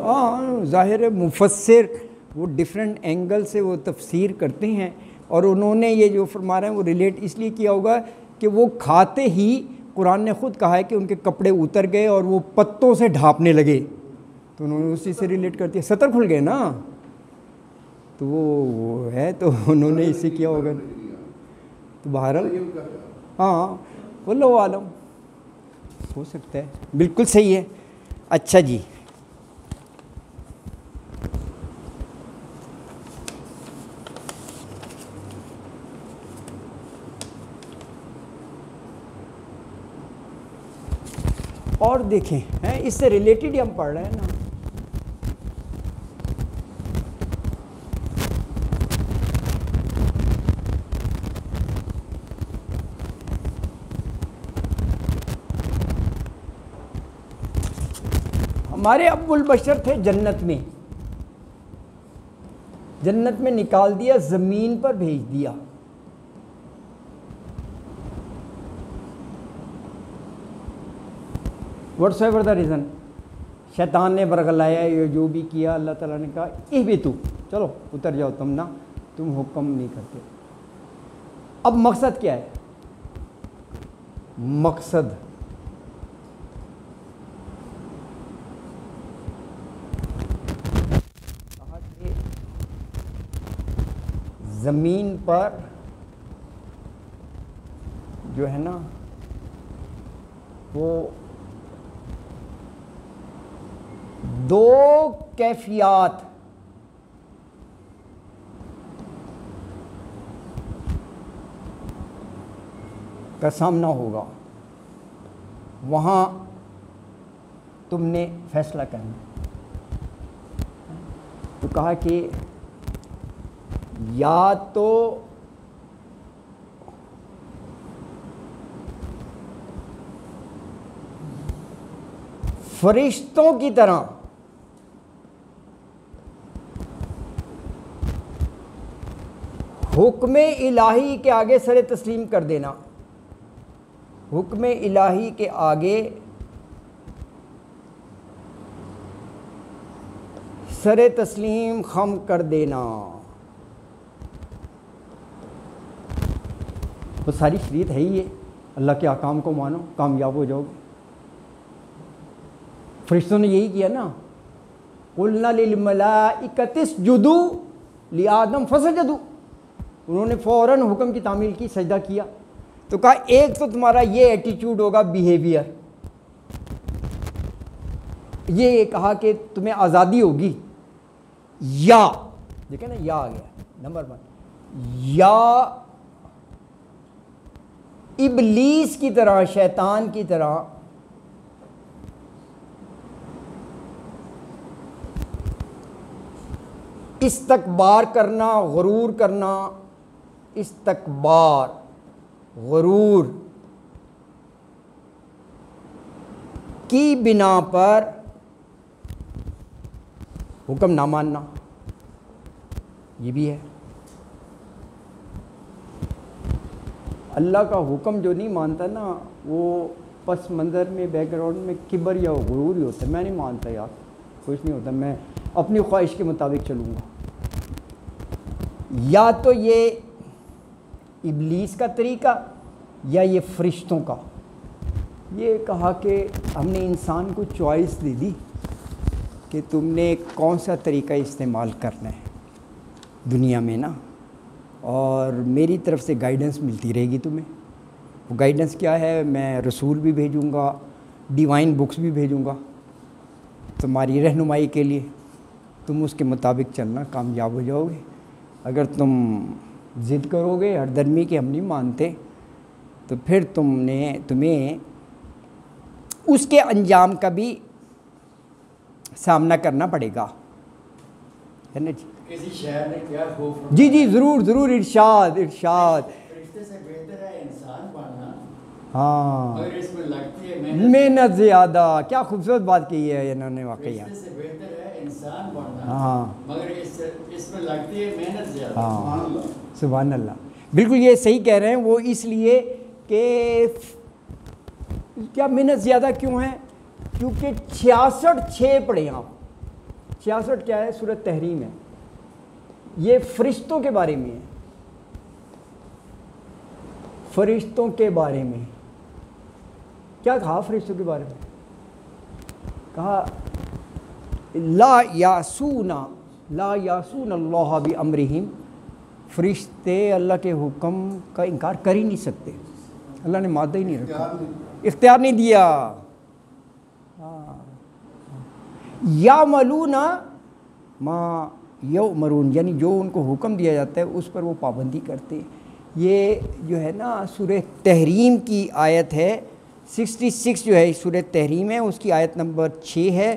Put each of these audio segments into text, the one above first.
हाँ, ज़ाहिर है मुफस्सिर वो डिफरेंट एंगल से वो तफसीर करते हैं, और उन्होंने ये जो फरमा रहे हैं वो रिलेट इसलिए किया होगा कि वो खाते ही कुरान ने ख़ुद कहा है कि उनके कपड़े उतर गए और वो पत्तों से ढाँपने लगे, तो उन्होंने उसी से रिलेट कर दिया। सतर खुल गए ना, तो वो है, तो उन्होंने इसे किया होगा। तो बहरहाल हाँ, वल्लाहु आलम, हो सकता है, बिल्कुल सही है। अच्छा जी, और देखें हैं, इससे रिलेटेड ही हम पढ़ रहे हैं ना। हमारे अब्बुल बशर थे जन्नत में, जन्नत में निकाल दिया, ज़मीन पर भेज दिया। व्हाट्सएवर द रीज़न, शैतान ने बरगलाया, ये जो भी किया, अल्लाह ताला ने कहा इहबितू, चलो उतर जाओ तुम ना, तुम हुक्म नहीं करते। अब मकसद क्या है? मकसद ज़मीन पर जो है ना वो दो कैफियत का सामना होगा, वहाँ तुमने फैसला करना। तो कहा कि या तो फरिश्तों की तरह हुक्म इलाही के आगे सरे तस्लीम कर देना, हुक्म इलाही के आगे सरे तस्लीम खम कर देना। वो सारी शरीयत है ही है, अल्लाह के अहकाम को मानो, कामयाब हो जाओगे। फरिश्तों ने यही किया ना, कुलना लिल मलाइकति इसजुदू लि आदम फसजदू, उन्होंने फ़ौरन हुक्म की तामील की, सजदा किया। तो कहा एक तो तुम्हारा ये एटीट्यूड होगा, बिहेवियर, ये कहा कि तुम्हें आज़ादी होगी, या देखें ना, या आ गया नंबर 1, या इबलीस की तरह, शैतान की तरह इस्तकबार करना, गुरूर करना, इस्तकबार गुरूर की बिना पर हुक्म ना मानना, ये भी है। अल्लाह का हुक्म जो नहीं मानता ना, वो पस मंज़र में, बैकग्राउंड में किबर या गुरूर ही होता है। मैं नहीं मानता यार, कुछ नहीं होता, मैं अपनी ख्वाहिश के मुताबिक चलूँगा। या तो ये इब्लीस का तरीका, या ये फरिश्तों का। ये कहा कि हमने इंसान को चॉइस दे दी कि तुमने कौन सा तरीका इस्तेमाल करना है दुनिया में ना, और मेरी तरफ से गाइडेंस मिलती रहेगी तुम्हें। वो गाइडेंस क्या है? मैं रसूल भी भेजूँगा, डिवाइन बुक्स भी भेजूँगा तुम्हारी रहनुमाई के लिए, तुम उसके मुताबिक चलना, कामयाब हो जाओगे। अगर तुम ज़िद करोगे हरदर्मी की हम नहीं मानते, तो फिर तुम्हें उसके अंजाम का भी सामना करना पड़ेगा, है ना जी? किसी शहर ने क्या खौफ, जी जी, ज़रूर ज़रूर, इरशाद इरशाद। फरिश्ते से बेहतर है इंसान बनना। हाँ, अगर इसमें लगती है मेहनत ज़्यादा। क्या खूबसूरत बात कही है इन्होंने, वाकई। फरिश्ते से बेहतर है इंसान बनना, हाँ, मगर इसमें लगती है मेहनत ज़्यादा। हाँ, सुभान अल्लाह, बिल्कुल ये सही कह रहे हैं। वो इसलिए कि क्या मेहनत ज़्यादा क्यों है? क्योंकि 66 पढ़े आप, 66 क्या है, सूरत तहरीम है, ये फरिश्तों के बारे में है, फरिश्तों के बारे में क्या कहा, फरिश्तों के बारे में कहा ला यासून अल्लाह बि अमरिहिम, फरिश्ते अल्लाह के हुक्म का इनकार कर ही नहीं सकते, अल्लाह ने मादा ही नहीं रखा, इख्तियार नहीं दिया। यामलूना मा यउमरून, यानी जो उनको हुक्म दिया जाता है उस पर वो पाबंदी करते। ये जो है ना सूरह तहरीम की आयत है, 66 जो है सूरह तहरीम है, उसकी आयत नंबर 6 है।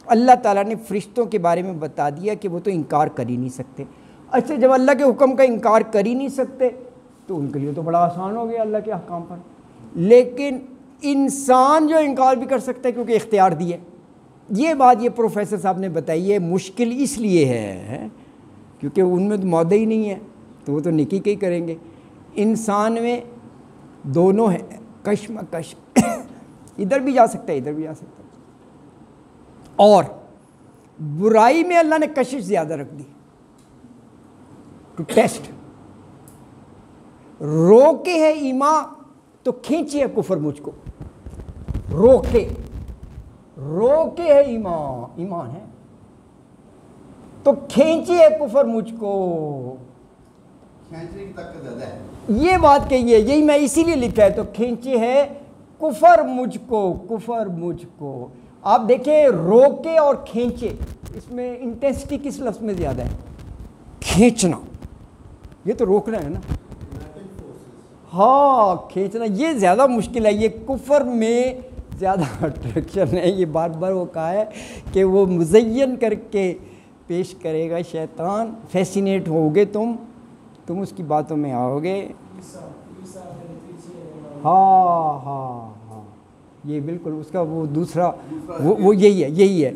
अल्लाह ताला ने फरिश्तों के बारे में बता दिया कि वो तो इनकार कर ही नहीं सकते। अच्छा, जब अल्लाह के हुक्म का इनकार कर ही नहीं सकते तो उनके लिए तो बड़ा आसान हो गया अल्लाह के अहकाम पर। लेकिन इंसान जो इनकार भी कर सकता है क्योंकि इख्तियार दिए। ये बात ये प्रोफेसर साहब ने बताई, ये मुश्किल इसलिए है क्योंकि उनमें तो मौदा ही नहीं है, तो वो तो नेकी के ही करेंगे। इंसान में दोनों है कश्मकश, इधर भी जा सकता है इधर भी जा सकता है, और बुराई में अल्लाह ने कशिश ज़्यादा रख दी टू टेस्ट। रोके है ईमान तो खींची है कुफर मुझको, रोके है ईमान है तो खींची है कुफर मुझको, खींचने की ताकत ज़्यादा है। ये बात कही है, यही मैं इसीलिए लिखा है, तो खींची है कुफर मुझको। आप देखें रोके और खींचे, इसमें इंटेंसिटी किस लफ्ज़ में ज़्यादा है? खींचना, ये तो रोकना है ना, हाँ खींचना ये ज़्यादा मुश्किल है। ये कुफर में ज़्यादा अट्रैक्शन है, ये बार बार वो कहा है कि वो मुज़य्यन करके पेश करेगा शैतान, फैसिनेट होगे तुम उसकी बातों में आओगे। हाँ, ये बिल्कुल उसका वो दूसरा वो यही है।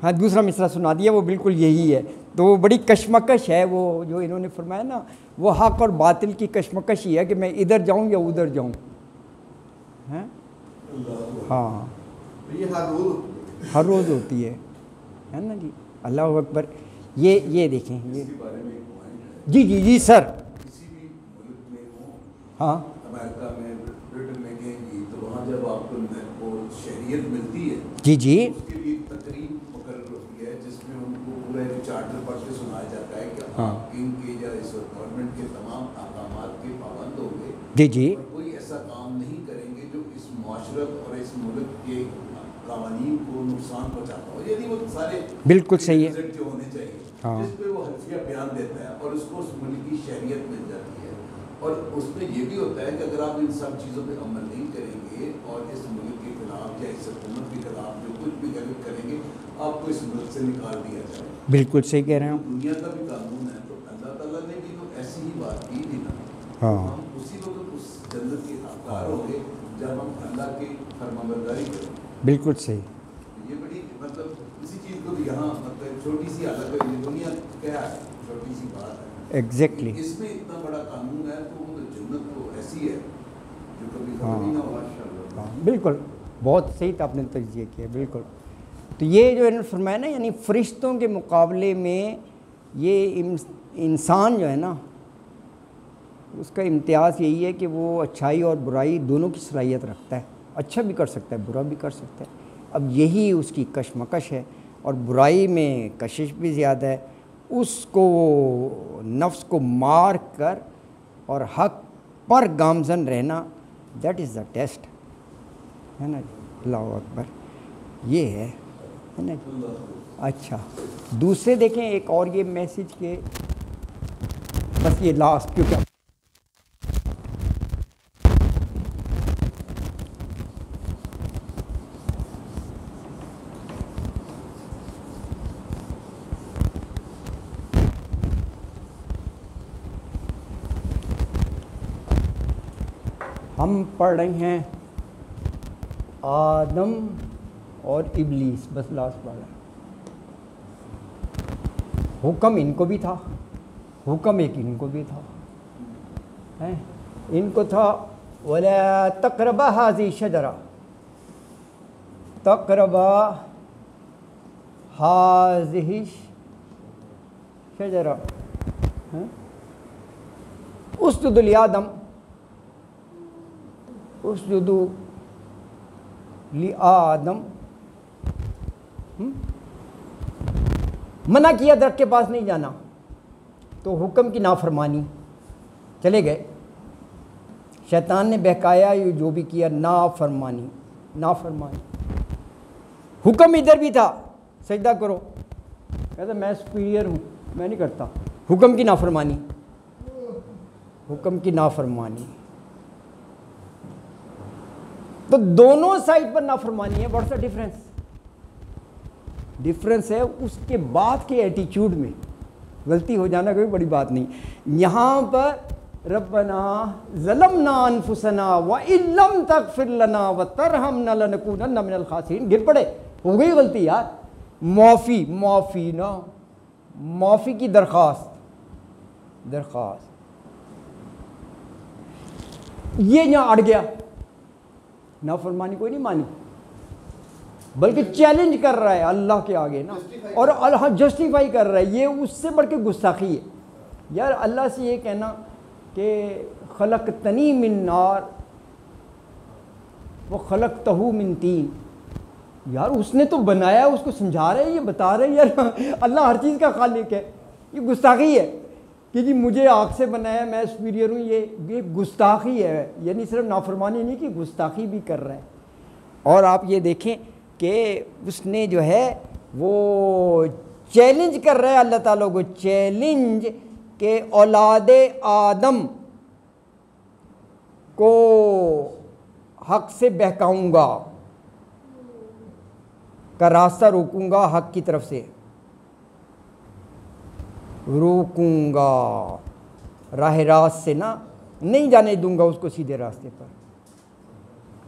हाँ, दूसरा मिसरा सुना दिया, वो बिल्कुल यही है। तो वो बड़ी कश्मकश है, वो जो इन्होंने फरमाया ना, वो हक़ और बातिल की कश्मकश ही है कि मैं इधर जाऊँ या उधर जाऊँ, हैं? हाँ, ये हर रोज़ होती है ना जी। अल्लाह अकबर। ये देखें, ये जी सर। किसी भी मुल्क में हो, हाँ, अमेरिका में, ब्रिटेन में गएंगी तो वहाँ जब आपको शरीयत मिलती है जी उसके लिए तकरीब मुकर्रर होती है जिसमें उनको पूरा एक चार्टर पढ़ के सुनाया जाता है कि आप इनके या इस गवर्नमेंट के तमाम अहकामात के पाबंद होंगे जी और कोई ऐसा काम नहीं करेंगे जो इस मुआशरत और इस मुल्क के कानून को नुकसान पहुँचाता हो, यदि वो सारे बिल्कुल सही है, जो होने चाहिए, हाँ। जिस पे वो हल्फिया बयान देता है और उसको उस मुल्क की शरीयत मिल जाती है। और उसमें ये भी होता है कि अगर आप इन सब चीज़ों पे अमल नहीं करेंगे और इस मुल्क के खिलाफ या इस हुकूमत के खिलाफ जो कुछ भी गलत करेंगे आपको इस मुल्क से निकाल दिया जाएगा। बिल्कुल सही कह रहे हैं आप। दुनिया का भी कानून है, तो अल्लाह ताला ने भी तो ऐसी ही बात की थी ना। हाँ, हम उसी वक्त उस जन्नत के हकदार होंगे जब हम अल्लाह की फरमाबरदारी करेंगे। बिल्कुल सही। ये बड़ी मतलब इसी चीज़ को भी यहाँ मतलब छोटी सी हालत है, दुनिया क्या है, छोटी सी बात है। एग्जैक्टली। इसमें इतना बड़ा कानून है तो वो तो जन्नत तो ऐसी है जो कभी हाँ। कभी ना हो। माशाअल्लाह। हाँ, बिल्कुल, बहुत सही था आपने तज्ज़िया किया, बिल्कुल। तो ये जो इन्होंने फरमाया ना, यानी फरिश्तों के मुकाबले में ये इंसान जो है ना, उसका इम्तियाज़ यही है कि वो अच्छाई और बुराई दोनों की सलाहियत रखता है, अच्छा भी कर सकता है बुरा भी कर सकता है। अब यही उसकी कशमकश है, और बुराई में कशिश भी ज़्यादा है। उसको नफ्स को मार कर और हक़ पर गामज़न रहना, दैट इज़ द टेस्ट, है ना। अल्लाहु अकबर, ये है ना। अच्छा, दूसरे देखें एक और ये मैसेज के, बस ये लास्ट, क्योंकि हम पढ़ रहे हैं आदम और इब्लीस, बस लास्ट पढ़ा। हुक्म इनको भी था, हुक्म एक इनको भी था, हैं? इनको था वला तक़रबा हाज़ी शजरा, तक़रबा हाज़िही शजरा, उसजुदु लिआदम, उसजुदु लिआदम। मना किया दरख्त के पास नहीं जाना, तो हुक्म की नाफरमानी, चले गए। शैतान ने बहकाया, ये जो भी किया नाफरमानी, नाफरमानी। हुक्म इधर भी था, सजदा करो, कहता मैं सुपीरियर हूँ, मैं नहीं करता। हुक्म की नाफरमानी, हुक्म की नाफरमानी। तो दोनों साइड पर नाफरमानी है। What's the difference? डिफरेंस है उसके बाद के एटीट्यूड में। गलती हो जाना कोई बड़ी बात नहीं। यहाँ पर रब्बना ज़लमना अनफुसना व इल्लम तगफिर लना व तरहमना लनकूनन्ना मिनल खासिरीन, गिर पड़े, हो गई गलती यार, माफ़ी, माफ़ी ना, माफ़ी की दरख्वास्त, दरख्वास्त। ये यहाँ अड़ गया, नाफरमानी कोई नहीं मानी, बल्कि चैलेंज कर रहा है अल्लाह के आगे ना, और अल्लाह जस्टिफाई कर रहा है। ये उससे बढ़ के गुस्ताखी है यार। अल्लाह से ये कहना कि खलक़तनी मिन नार व खलक़तहू मिन तीन, यार उसने तो बनाया, उसको समझा रहे हैं, ये बता रहे हैं यार अल्लाह हर चीज़ का खालिक है। ये गुस्ताखी है कि जी मुझे आग से बनाया, मैं सुपीरियर हूँ, ये गुस्ताखी है। यानी सिर्फ नाफरमानी नहीं कि गुस्ताखी भी कर रहा है। और आप ये देखें कि उसने जो है वो चैलेंज कर रहा है अल्लाह ताला को, चैलेंज के औलादे आदम को हक से बहकाऊंगा, का रास्ता रोकूंगा, हक की तरफ से रोकूंगा, राह रास्त से ना, नहीं जाने दूंगा उसको सीधे रास्ते पर।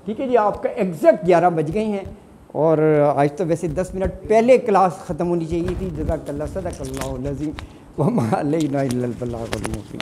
ठीक है जी, आपका एग्जैक्ट 11 बज गए हैं, और आज तो वैसे 10 मिनट पहले क्लास ख़त्म होनी चाहिए थी। जज़ाकल्लाह, सदक़ल्लाहुल अज़ीम, व मा अलैना इल्लल बलागुल मुबीन।